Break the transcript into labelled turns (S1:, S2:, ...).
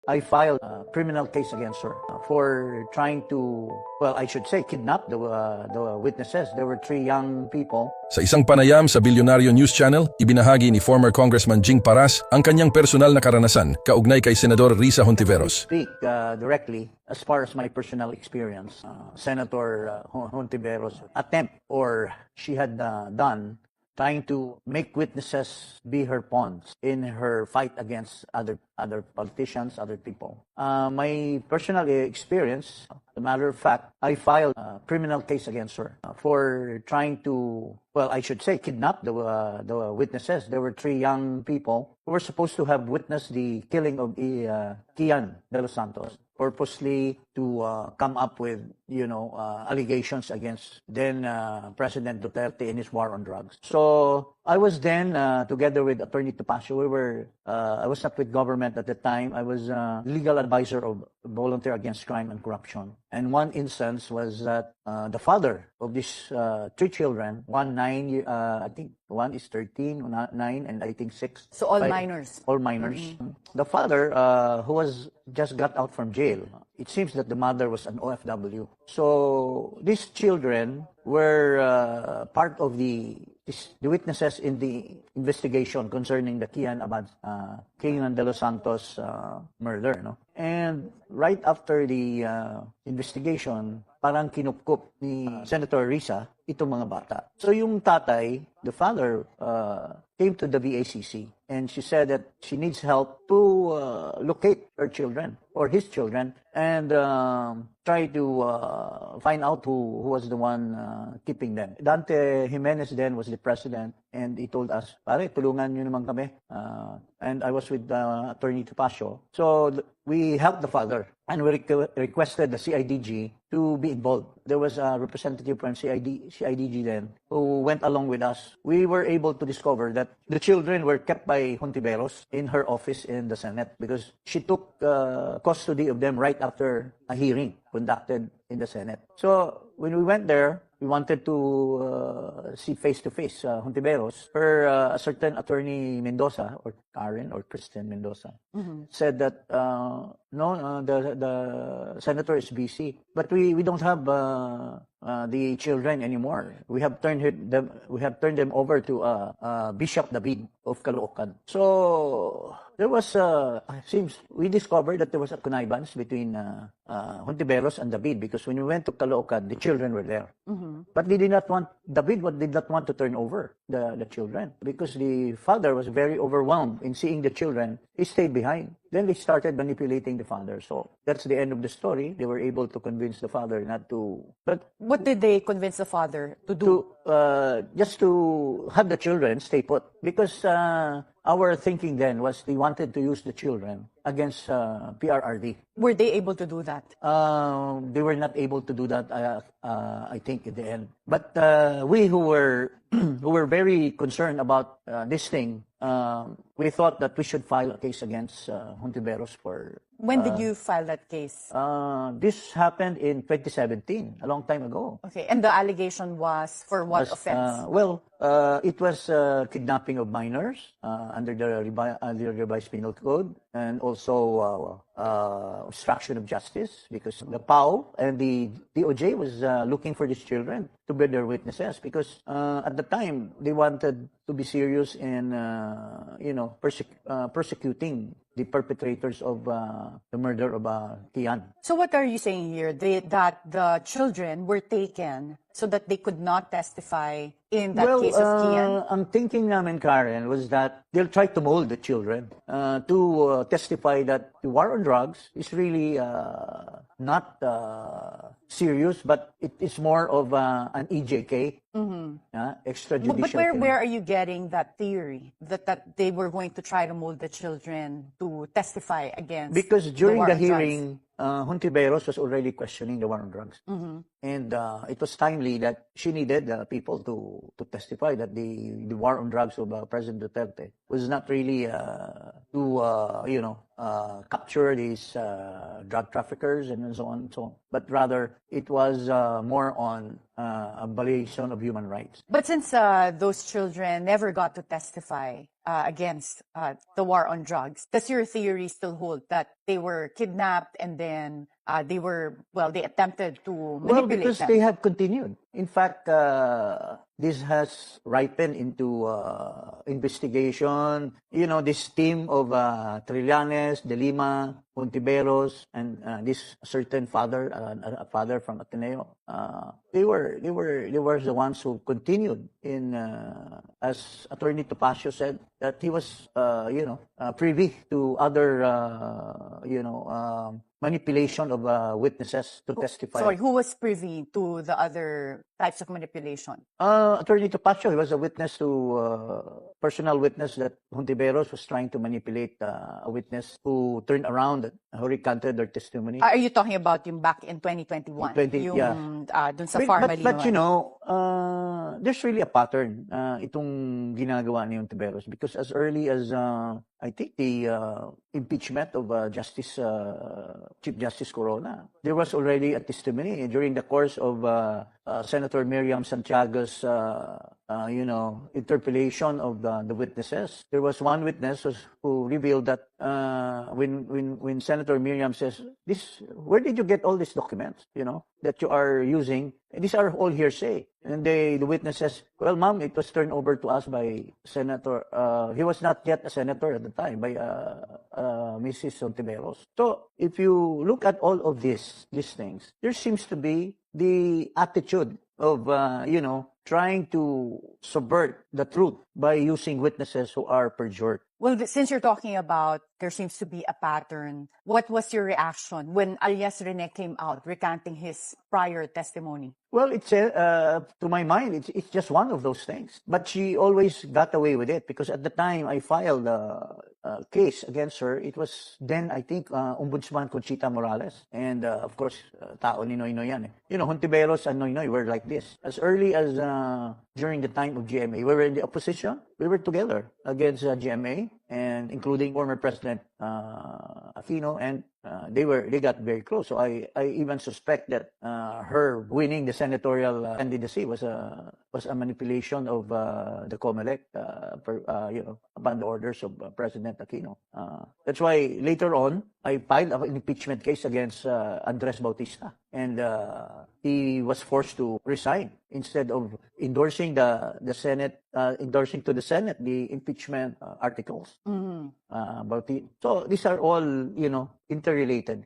S1: I filed a criminal case against her for trying to, well, I should say, kidnap the witnesses. There were three young people.
S2: Sa isang panayam sa Bilyonaryo News Channel, ibinahagi ni former Congressman Jing Paras ang kanyang personal na karanasan kaugnay kay Senador Risa Hontiveros.
S1: Speak directly as far as my personal experience. Senator Hontiveros attempt, or she had done, trying to make witnesses be her pawns in her fight against other politicians, other people. My personal experience, as a matter of fact, I filed a criminal case against her for trying to, well, I should say, kidnap the witnesses. There were three young people who were supposed to have witnessed the killing of Kian de los Santos, purposely to come up with, allegations against then President Duterte in his war on drugs. So I was then, together with Attorney Topacio, I was not with government at the time. I was legal advisor of Volunteer Against Crime and Corruption. And one instance was that the father of these three children, I think one is 13, 9, and I think 6.
S3: So all minors.
S1: All minors. Mm-hmm. The father, who was just got out from jail, it seems that the mother was an OFW. So these children were part of the witnesses in the investigation concerning the Kian de los Santos murder. No? And right after the investigation, parang kinupkup ni Senator Risa itong mga bata. So yung tatay, the father, came to the VACC and she said that she needs help to locate her children or his children and try to find out who was the one keeping them. Dante Jimenez then was the president and he told us, pare, tulungan nyo naman kami. And I was with Attorney Topacio. So we helped the father and we requested the CIDG to be involved. There was a representative from CIDG then who went along with us. We were able to discover that the children were kept by Hontiveros in her office in the Senate because she took custody of them right after a hearing conducted in the Senate. So when we went there, we wanted to see face-to-face Hontiveros. A certain attorney Mendoza, or Karen or Christian Mendoza, said that the senator is busy, but we don't have the children anymore. We have turned them over to Bishop David of Caloocan. So there was seems we discovered that there was a connivance between Hontiveros and David, because when we went to Caloocan, the children were there. But David did not want to turn over the children because the father was very overwhelmed in seeing the children. He stayed behind. Then they started manipulating the father. So that's the end of the story. They were able to convince the father not to. But
S3: what did they convince the father to do?
S1: Just to have the children stay put, because our thinking then was they wanted to use the children against PRRD.
S3: Were they able to do that?
S1: They were not able to do that, I think, in the end. But we who were who were very concerned about this thing, we thought that we should file a case against Hontiveros for.
S3: When did you file that case?
S1: This happened in 2017, a long time ago.
S3: Okay, and the allegation was for what offense?
S1: It was kidnapping of minors under the revised penal code, and also obstruction of justice, because the PAO and the DOJ was looking for these children to be their witnesses, because at the time they wanted to be serious in persecuting the perpetrators of the murder of Kian.
S3: So what are you saying here? That the children were taken so that they could not testify in that case of Kian?
S1: Ang thinking namin, Karen, was that they'll try to mold the children to testify that the war on drugs is really not serious, but it is more of an EJK, extrajudicial.
S3: But where are you getting that theory that they were going to try to mold the children to testify against?
S1: Because during the hearing, Hontiveros was already questioning the war on drugs. And it was timely that she needed people to testify that the war on drugs of President Duterte was not really to capture these drug traffickers and so on and so on, but rather it was more on a violation of human rights.
S3: But since those children never got to testify against the war on drugs, does your theory still hold that they were kidnapped and then they attempted to
S1: Well,
S3: manipulate
S1: because
S3: them?
S1: they have continued. In fact, this has ripened into investigation. You know, this team of Trillanes, De Lima, Ontiveros, and this certain father, a father from Ateneo. They were the ones who continued in, as Attorney Topacio said, that he was, privy to other, manipulation of witnesses to testify.
S3: Sorry, who was privy to the other types of manipulation?
S1: Attorney Topacio, he was a witness to, personal witness that Hontiveros was trying to manipulate a witness who turned around, who recanted their testimony.
S3: Are you talking about yung back in 2021? Dun sa Farm
S1: But you know, there's really a pattern itong ginagawa ni Hontiveros, because as early as I think the impeachment of Chief Justice Corona, there was already a testimony during the course of Senator Miriam Santiago's interpellation of the witnesses. There was one witness who revealed that when Senator Miriam says, where did you get all these documents, that you are using? These are all hearsay. And the witness says, well, ma'am, it was turned over to us by Senator, he was not yet a senator at the time, by Mrs. Ontiveros. So if you look at all of these things, there seems to be the attitude of, trying to subvert the truth by using witnesses who are perjured.
S3: Well, since you're talking about there seems to be a pattern, what was your reaction when Alias Rene came out recanting his prior testimony?
S1: Well, it's to my mind, it's just one of those things. But she always got away with it, because at the time I filed a case against her, it was then, I think, Ombudsman Conchita Morales. And of course, tao ni Noynoy yan. Hontiveros and Noynoy were like this. As early as during the time of GMA, we were in the opposition. We were together against GMA, and including former President Aquino, and they got very close. So I even suspect that her winning the senatorial candidacy was a manipulation of the COMELEC, upon the orders of President Aquino. That's why later on I filed an impeachment case against Andres Bautista, and he was forced to resign instead of endorsing the Senate, endorsing to the Senate the impeachment articles.
S3: Mm-hmm.
S1: So these are all interrelated.